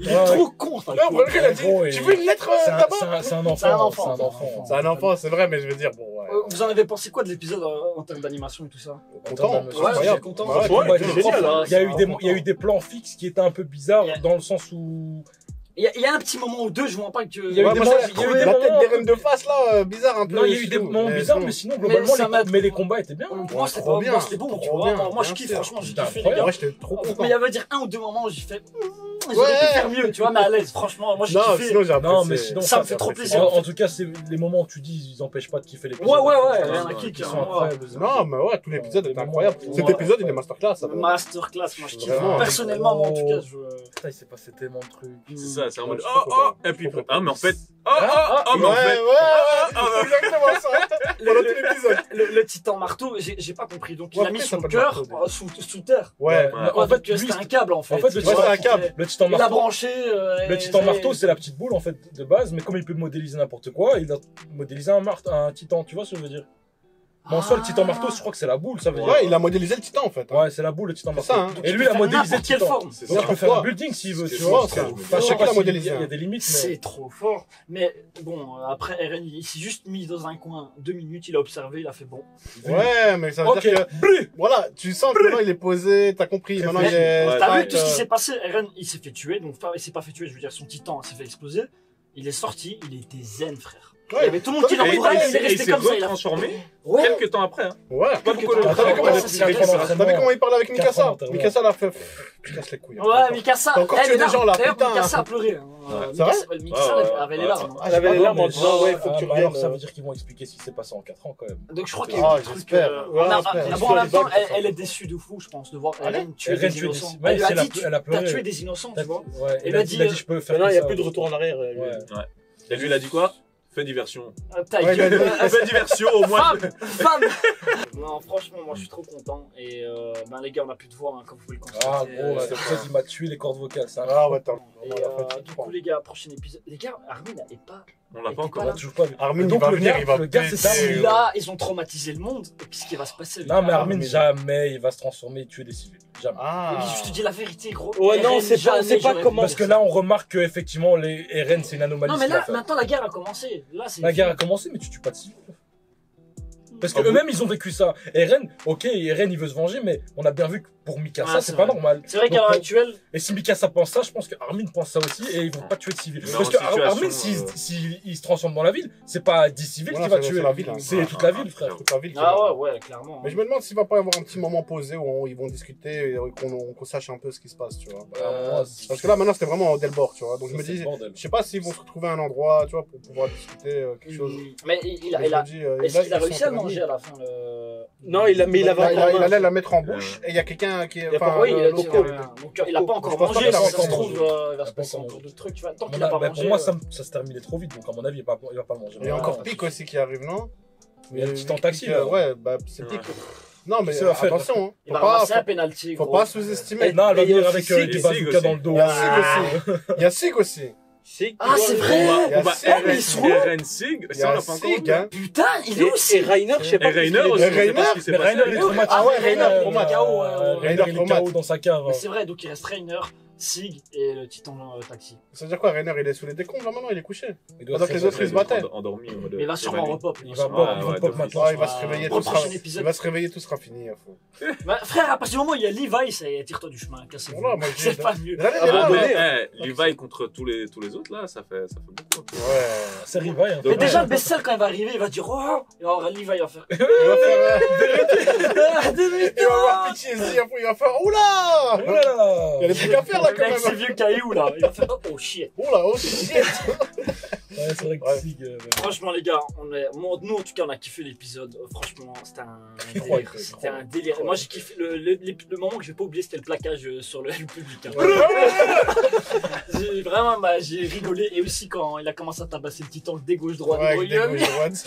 Speaker 2: Il est
Speaker 3: Ouais.
Speaker 2: trop con, ça.
Speaker 4: Non, vraiment, il a dit.
Speaker 3: Gros,
Speaker 4: Tu
Speaker 3: et-
Speaker 4: veux une lettre
Speaker 3: C'est un-
Speaker 4: là-bas?
Speaker 3: c'est un
Speaker 2: C'est un
Speaker 3: enfant.
Speaker 2: enfant.
Speaker 3: C'est un enfant.
Speaker 4: C'est un enfant, c'est vrai, mais je veux dire, bon, ouais.
Speaker 2: Vous en avez pensé quoi de l'épisode en termes d'animation et tout ça?
Speaker 4: Content.
Speaker 3: Ouais,
Speaker 4: c'est
Speaker 2: Ouais,
Speaker 4: incroyable.
Speaker 2: j'étais content.
Speaker 4: Bah ouais,
Speaker 5: Ouais,
Speaker 3: Ouais,
Speaker 5: c'est
Speaker 3: c'est
Speaker 5: génial,
Speaker 3: propre.
Speaker 2: hein.
Speaker 3: Il y a eu des,
Speaker 2: C'est
Speaker 3: il y a eu des plans fixes qui étaient un peu bizarres
Speaker 2: Yeah.
Speaker 3: dans le sens où.
Speaker 2: Il y a un petit moment ou deux, je vois pas que.
Speaker 3: Il y a eu
Speaker 4: Ouais,
Speaker 3: des
Speaker 4: moi,
Speaker 3: moments-
Speaker 4: j'ai
Speaker 3: il y a eu
Speaker 4: trouvé
Speaker 3: des
Speaker 4: la tête
Speaker 3: moments-
Speaker 4: des reines de face là, bizarre un peu.
Speaker 3: Non, il y a eu des
Speaker 4: chelou,
Speaker 3: moments
Speaker 4: mais
Speaker 3: bizarres,
Speaker 4: bon.
Speaker 3: mais sinon, globalement,
Speaker 2: ça m'a-
Speaker 3: mais les combats étaient bien.
Speaker 2: Moi, c'était
Speaker 4: trop
Speaker 2: pas
Speaker 4: bien,
Speaker 2: moi, c'était bon, tu
Speaker 4: trop
Speaker 2: vois.
Speaker 4: bien,
Speaker 2: Moi, je
Speaker 4: bien
Speaker 2: kiffe,
Speaker 4: sûr.
Speaker 2: franchement, j'ai
Speaker 3: C'était
Speaker 2: kiffé, les
Speaker 3: incroyable.
Speaker 2: gars.
Speaker 4: Ouais, j'étais trop content.
Speaker 2: Mais il y avait dire un ou deux moments où j'ai fait. J'aurais
Speaker 4: Ouais.
Speaker 2: pu faire mieux, tu vois, mais à l'aise, franchement. Moi, j'ai
Speaker 4: Non,
Speaker 2: kiffé.
Speaker 4: sinon j'ai apprécié.
Speaker 3: Non, mais sinon,
Speaker 2: Ça me fait trop plaisir.
Speaker 3: En tout cas, c'est les moments où tu dis, ils empêchent pas de kiffer les
Speaker 2: Ouais, ouais, ouais,
Speaker 5: Ouais,
Speaker 2: rien à
Speaker 5: ouais,
Speaker 2: kick.
Speaker 3: Ils sont
Speaker 2: hein,
Speaker 3: incroyables.
Speaker 4: Non, mais ouais, tout l'épisode était incroyable.
Speaker 3: Ouais.
Speaker 4: Cet épisode, il est masterclass. ça.
Speaker 2: Masterclass, moi, je kiffe.
Speaker 4: Vraiment.
Speaker 2: Personnellement, moi, en tout cas, je.
Speaker 3: Putain, il s'est passé tellement de trucs.
Speaker 5: c'est ça, c'est en mode
Speaker 4: Ouais, je
Speaker 5: oh
Speaker 4: suis
Speaker 5: oh,
Speaker 4: content.
Speaker 5: et puis
Speaker 4: Je suis
Speaker 5: ah mais en fait
Speaker 4: Ouais,
Speaker 5: mais en fait
Speaker 4: ouais, c'est exactement ça. Pendant tout l'épisode.
Speaker 2: Le titan marteau, j'ai pas compris. Donc, il
Speaker 4: Ouais,
Speaker 2: a mis
Speaker 4: pourquoi
Speaker 2: son
Speaker 4: ça
Speaker 2: cœur
Speaker 4: s'appelle marteau,
Speaker 2: sous terre.
Speaker 4: Ouais.
Speaker 5: Ouais.
Speaker 3: En fait,
Speaker 2: Donc,
Speaker 3: lui,
Speaker 2: c'était un câble, en fait.
Speaker 3: en fait, le
Speaker 2: Tu vois,
Speaker 4: titan- c'est un câble.
Speaker 3: Le titan
Speaker 2: Il a
Speaker 3: marteau.
Speaker 2: branché.
Speaker 3: Le titan marteau, c'est la petite boule en fait de base, mais comme il peut modéliser n'importe quoi, il a modélisé un titan, tu vois ce que je veux dire? Mais en soi, le titan marteau, je crois que c'est la boule, ça veut dire.
Speaker 4: Ouais, il a modélisé le titan en fait.
Speaker 3: Ouais, c'est la boule, le titan
Speaker 4: C'est
Speaker 3: marteau.
Speaker 4: ça, hein.
Speaker 3: Et lui, il a modélisé le
Speaker 2: n'importe quelle
Speaker 3: titan.
Speaker 2: forme.
Speaker 5: c'est
Speaker 3: Donc,
Speaker 5: ça.
Speaker 3: il peut faire un
Speaker 4: Pourquoi
Speaker 3: building s'il veut,
Speaker 5: C'est
Speaker 3: tu
Speaker 5: ça,
Speaker 3: vois.
Speaker 5: c'est ça,
Speaker 3: Enfin,
Speaker 5: je me dis.
Speaker 3: je sais
Speaker 4: C'est
Speaker 3: pas
Speaker 4: qu'il a
Speaker 3: s'il
Speaker 4: modélisé,
Speaker 3: y a des limites, mais.
Speaker 2: C'est trop fort. Mais bon, après, Eren, il s'est juste mis dans un coin 2 minutes, il a observé, il a fait bon.
Speaker 4: Ouais, mais ça veut
Speaker 3: Ok,
Speaker 4: dire que.
Speaker 3: bleu.
Speaker 4: Voilà, tu sens que maintenant il est posé, t'as compris. Maintenant il est.
Speaker 5: Ouais,
Speaker 2: T'as vu
Speaker 4: stack,
Speaker 2: tout ce qui s'est passé? Eren, il s'est fait tuer, donc enfin, il s'est pas fait tuer, je veux dire, son titan s'est fait exploser. Il est sorti, il était zen, frère. Il y
Speaker 4: Ouais,
Speaker 2: avait tout le monde qui
Speaker 5: Et
Speaker 2: l'entourait, il est
Speaker 5: il
Speaker 2: resté
Speaker 5: s'est
Speaker 2: comme ça. Il a...
Speaker 5: retransformé
Speaker 2: Ouais,
Speaker 5: quelques temps après. Hein.
Speaker 4: ouais.
Speaker 5: Pas beaucoup de
Speaker 2: temps.
Speaker 4: T'as vu comment
Speaker 2: Ça, c'est vrai, ça.
Speaker 4: T'as vu comment il parle avec
Speaker 3: Quatre
Speaker 4: Mikasa?
Speaker 3: ans, t'as
Speaker 4: Mikasa l'a fait. Tu casses les couilles. hein.
Speaker 2: Ouais, Mikasa,
Speaker 4: T'as encore
Speaker 2: elle
Speaker 4: tué
Speaker 2: est
Speaker 4: des gens,
Speaker 2: larmes.
Speaker 4: là,
Speaker 2: D'ailleurs,
Speaker 4: putain.
Speaker 2: Mikasa a pleuré. hein.
Speaker 4: C'est vrai
Speaker 2: Mikasa
Speaker 5: Ouais, ouais,
Speaker 2: avait les
Speaker 5: ouais.
Speaker 2: larmes.
Speaker 1: Elle avait les larmes en
Speaker 3: mais
Speaker 1: disant,
Speaker 3: ça,
Speaker 1: ouais, faut que tu
Speaker 3: alors,
Speaker 1: reviennes.
Speaker 3: ça veut dire qu'ils vont expliquer ce qui s'est passé en 4 ans quand même.
Speaker 2: Donc je crois qu'il y a
Speaker 4: Ah,
Speaker 2: eu des trucs.
Speaker 4: j'espère. Ouais,
Speaker 2: Bon,
Speaker 4: j'espère.
Speaker 2: en même temps,
Speaker 1: J'espère.
Speaker 2: elle est déçue de fou, je pense, de voir
Speaker 4: Allez,
Speaker 2: Eren tuer
Speaker 3: Eren
Speaker 2: des
Speaker 3: tuer des-
Speaker 2: innocents.
Speaker 3: ouais,
Speaker 2: Elle lui a
Speaker 3: elle a
Speaker 2: dit,
Speaker 3: ple- elle a
Speaker 2: t'as
Speaker 3: pleuré.
Speaker 2: tué des innocents, tu vois.
Speaker 3: Ouais,
Speaker 2: Il
Speaker 3: il
Speaker 2: a
Speaker 3: a
Speaker 2: dit,
Speaker 3: dit, je peux faire
Speaker 1: Maintenant, il n'y a
Speaker 3: ça.
Speaker 1: plus de retour en arrière.
Speaker 3: Ouais.
Speaker 5: Et lui il a dit quoi? Fais diversion.
Speaker 2: Ta
Speaker 4: Ouais,
Speaker 2: gueule.
Speaker 5: Fais diversion au moins.
Speaker 2: Femme. Non, franchement, moi je suis trop content. Et ben, les gars, on a plus de voix, hein, comme vous pouvez le constater.
Speaker 3: Ah gros, ouais, ça, il m'a tué les cordes vocales, ça.
Speaker 4: Ah ouais, t'as.
Speaker 2: Et
Speaker 4: Vraiment, la fatigue,
Speaker 2: du coup, les gars, prochain épisode. Les gars, Armin n'est pas.
Speaker 5: On l'a
Speaker 2: Et
Speaker 5: pas
Speaker 2: t'es
Speaker 5: encore.
Speaker 2: pas là.
Speaker 3: Toujours pas vu.
Speaker 4: Armin,
Speaker 3: Donc,
Speaker 4: il va
Speaker 3: le
Speaker 4: venir,
Speaker 3: gars-
Speaker 4: il va
Speaker 3: le gars, c'est
Speaker 4: péter.
Speaker 3: ça,
Speaker 2: Si là, ils ont traumatisé le monde, qu'est-ce qui va se passer?
Speaker 3: Non, mais
Speaker 2: Ah,
Speaker 3: Armin, jamais il va se transformer et tuer des civils. Jamais.
Speaker 4: Ah.
Speaker 2: mais je te dis la vérité, gros.
Speaker 1: Ouais, non,
Speaker 2: Eren,
Speaker 1: c'est pas-
Speaker 2: jamais j'aurais
Speaker 1: comment-
Speaker 2: pu
Speaker 3: Parce que
Speaker 2: dire
Speaker 3: là,
Speaker 2: ça.
Speaker 3: on remarque que effectivement, les Eren, c'est une anomalie.
Speaker 2: Non,
Speaker 3: ce
Speaker 2: mais
Speaker 3: qu'il a
Speaker 2: là,
Speaker 3: fait.
Speaker 2: maintenant, la guerre a commencé. Là, c'est.
Speaker 3: La guerre a commencé, mais tu tues pas de civils. Parce
Speaker 5: Ah bon
Speaker 3: qu'eux-mêmes, ils ont vécu ça. Eren, ok, Eren, il veut se venger, mais on a bien vu que pour Mikasa,
Speaker 2: Ah,
Speaker 3: c'est
Speaker 2: c'est
Speaker 3: pas
Speaker 2: vrai.
Speaker 3: normal.
Speaker 2: C'est vrai qu'à l'heure
Speaker 3: Donc,
Speaker 2: actuelle,
Speaker 3: Et si Mikasa pense ça, je pense que Armin pense ça aussi, et ils vont pas tuer de civils.
Speaker 5: Mais
Speaker 3: Parce
Speaker 5: en
Speaker 3: que
Speaker 5: situation,
Speaker 3: Armin, s'il se transforme dans la ville, c'est pas 10 civils
Speaker 4: Voilà,
Speaker 3: qui va
Speaker 4: c'est
Speaker 3: tuer.
Speaker 4: la ville, hein.
Speaker 3: C'est toute la ville, frère.
Speaker 4: Toute la ville.
Speaker 2: ah ouais, clairement.
Speaker 4: Mais je me demande s'il va pas y avoir un petit moment posé où ils vont discuter et qu'on sache un peu ce qui se passe, tu vois. Parce que là, maintenant, c'était vraiment au Delbord, tu vois. Donc je me dis, je sais pas s'ils vont se retrouver à un endroit, tu vois, pour pouvoir discuter quelque chose.
Speaker 2: Mais il a.
Speaker 4: Mais je me dis,
Speaker 2: Est-ce qu'il a
Speaker 4: ils sont
Speaker 2: réussi à
Speaker 4: en
Speaker 2: manger
Speaker 4: famille.
Speaker 2: à la fin le.
Speaker 1: Non, il avait
Speaker 4: Il
Speaker 1: encore
Speaker 4: allait
Speaker 1: main.
Speaker 4: la mettre en bouche et il y a quelqu'un qui est.
Speaker 1: Il y a pas-
Speaker 2: Oui, il a
Speaker 4: le
Speaker 2: dit.
Speaker 4: loco.
Speaker 2: Donc il a pas encore
Speaker 4: Je pense pas
Speaker 2: mangé,
Speaker 4: qu'il a
Speaker 2: si ça
Speaker 4: encore
Speaker 2: se trouve,
Speaker 3: mangé.
Speaker 2: il va se
Speaker 3: Il a
Speaker 2: passer
Speaker 3: pas encore
Speaker 2: encore d'autres trucs, tu vois. Tant
Speaker 3: Mon
Speaker 2: qu'il a pas
Speaker 3: mais
Speaker 2: mangé.
Speaker 3: pour moi, ça se terminait trop vite, donc à mon avis, il va pas le manger.
Speaker 4: Il y a encore Pic aussi qui arrive, non?
Speaker 3: Il y a le petit en
Speaker 4: Pic,
Speaker 3: taxi, là.
Speaker 4: Ouais, bah c'est Pic. Non, mais
Speaker 3: Ça va faire-
Speaker 4: attention, hein.
Speaker 2: Il va ramasser un penalty.
Speaker 4: Faut
Speaker 2: gros.
Speaker 4: pas sous-estimer.
Speaker 3: Non, elle va
Speaker 1: Et il y a
Speaker 3: venir
Speaker 1: aussi
Speaker 3: avec
Speaker 1: Sig,
Speaker 3: des
Speaker 5: Sig
Speaker 3: bazookas
Speaker 5: aussi.
Speaker 3: dans le dos.
Speaker 4: Il y a Sig aussi. Il y a Sig aussi.
Speaker 1: C'est
Speaker 2: Ah, c'est vrai.
Speaker 4: Il y a Sig.
Speaker 2: mais ils sont où
Speaker 5: Eren Sig,
Speaker 4: Il y
Speaker 5: ça on
Speaker 4: a
Speaker 5: l'a pas encore
Speaker 4: Sig,
Speaker 5: vu.
Speaker 4: hein.
Speaker 2: Putain, il est
Speaker 1: Et
Speaker 2: aussi.
Speaker 1: Rainer, je sais pas.
Speaker 5: Et Rainer
Speaker 1: qu'est-ce qu'il est
Speaker 5: aussi,
Speaker 1: devenu.
Speaker 5: je sais pas ce qui s'est
Speaker 3: Mais
Speaker 5: passé.
Speaker 3: Rainer, il est traumatisé.
Speaker 2: Ah ouais, Rainer,
Speaker 4: traumate.
Speaker 3: Rainer, il est
Speaker 4: traumate.
Speaker 3: KO dans sa cave.
Speaker 2: Mais c'est vrai, donc il reste Rainer, Sig et le Titan Taxi.
Speaker 4: Ça veut dire quoi, Rainer, il est sous les décombres là maintenant, il est couché.
Speaker 3: Il doit
Speaker 4: Pendant que les autres, ils se battaient.
Speaker 5: Endormi en mode.
Speaker 2: Mais il va sûrement repop.
Speaker 3: Il va
Speaker 5: Ah,
Speaker 3: pop, ils vont
Speaker 5: ouais,
Speaker 3: pop
Speaker 5: d'office.
Speaker 3: maintenant.
Speaker 4: Ah, il va se réveiller,
Speaker 2: Pour
Speaker 4: tout
Speaker 2: le prochain
Speaker 4: sera.
Speaker 2: épisode.
Speaker 4: Il va se réveiller, tout sera fini.
Speaker 2: Bah, frère, à partir du moment où il y a Levi, tire-toi du chemin, cassez-vous.
Speaker 4: Voilà, moi,
Speaker 2: C'est pas mieux.
Speaker 4: J'allais
Speaker 1: Ah,
Speaker 4: les
Speaker 1: bah,
Speaker 4: donner.
Speaker 5: Levi contre tous les autres là, ça fait beaucoup.
Speaker 4: Ouais.
Speaker 3: C'est Rivaille. Hein.
Speaker 2: Mais
Speaker 5: Ouais.
Speaker 2: déjà, le best-sell, quand il va arriver, il va dire oh, et alors Levi il va faire
Speaker 4: Il va faire.
Speaker 2: ah,
Speaker 4: Il va avoir PTSD, après il va faire. Oula!
Speaker 3: Oh là là.
Speaker 4: Il y a des trucs à faire là
Speaker 2: le
Speaker 4: quand
Speaker 2: mec, ces
Speaker 4: même.
Speaker 2: vieux cailloux là, il va faire oh shit.
Speaker 4: Oula, oh shit!
Speaker 3: Ouais, c'est vrai que
Speaker 4: Ouais.
Speaker 3: Sig.
Speaker 2: Franchement, les gars, nous en tout cas, on a kiffé l'épisode. Franchement, c'était un délire. C'était un délire. Moi, j'ai kiffé le moment que je vais pas oublier, c'était le plaquage sur le public. Hein. J'ai rigolé. Et aussi, quand il a commencé à tabasser le titan, le gauche-droite,
Speaker 4: Ouais,
Speaker 2: il a mis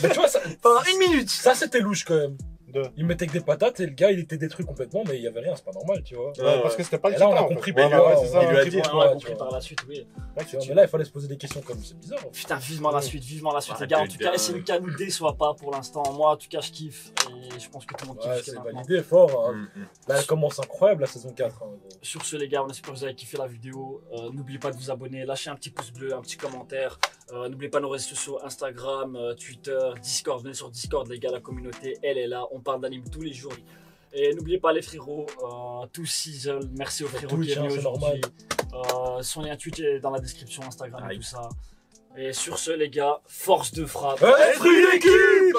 Speaker 3: Mais tu vois, ça,
Speaker 2: pendant 1 minute.
Speaker 3: ça c'était louche quand même.
Speaker 4: De-
Speaker 3: Il mettait que des patates et le gars il était détruit complètement, mais il y avait rien, c'est pas normal, tu vois.
Speaker 4: Ouais, parce que c'était pas le
Speaker 3: Et là, on
Speaker 4: titan,
Speaker 3: a
Speaker 4: en fait.
Speaker 3: compris
Speaker 4: Ouais,
Speaker 3: pourquoi.
Speaker 4: ouais, c'est ça.
Speaker 3: Il lui a dit,
Speaker 2: Ouais, on
Speaker 3: ouais,
Speaker 2: a
Speaker 3: tu
Speaker 2: compris
Speaker 3: vois.
Speaker 2: par la suite, oui.
Speaker 3: Tu vois, mais là, il fallait se poser des questions comme c'est bizarre.
Speaker 2: Putain, vivement la suite,
Speaker 5: Ah,
Speaker 2: les gars. En
Speaker 5: t'es
Speaker 2: tout cas,
Speaker 5: bien.
Speaker 2: SNK nous déçoit pas pour l'instant. Moi, en tout cas, je kiffe. Et je pense que tout le monde kiffe
Speaker 3: Ouais,
Speaker 2: jusqu'à
Speaker 3: c'est
Speaker 2: maintenant.
Speaker 3: validé fort. Hein.
Speaker 5: Mm.
Speaker 3: Là, elle commence incroyable la saison 4. Hein, gros.
Speaker 2: Sur ce, les gars, on espère que vous avez kiffé la vidéo. N'oubliez pas de vous abonner, lâchez un petit pouce bleu, un petit commentaire. N'oubliez pas nos réseaux sociaux Instagram, Twitter, Discord. Venez sur Discord, les gars, la communauté, elle est là. On parle d'anime tous les jours. Et n'oubliez pas les frérots, tous Season. Merci aux frérots
Speaker 3: Twitch,
Speaker 2: qui est venu
Speaker 3: hein, c'est
Speaker 2: aujourd'hui. Son lien Twitch est dans la description, Instagram et
Speaker 5: Aïe.
Speaker 2: tout ça. Et sur ce, les gars, force de frappe.
Speaker 3: Ouais,
Speaker 1: Esprit d'équipe!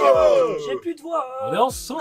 Speaker 2: J'ai plus de voix.
Speaker 5: On est ensemble.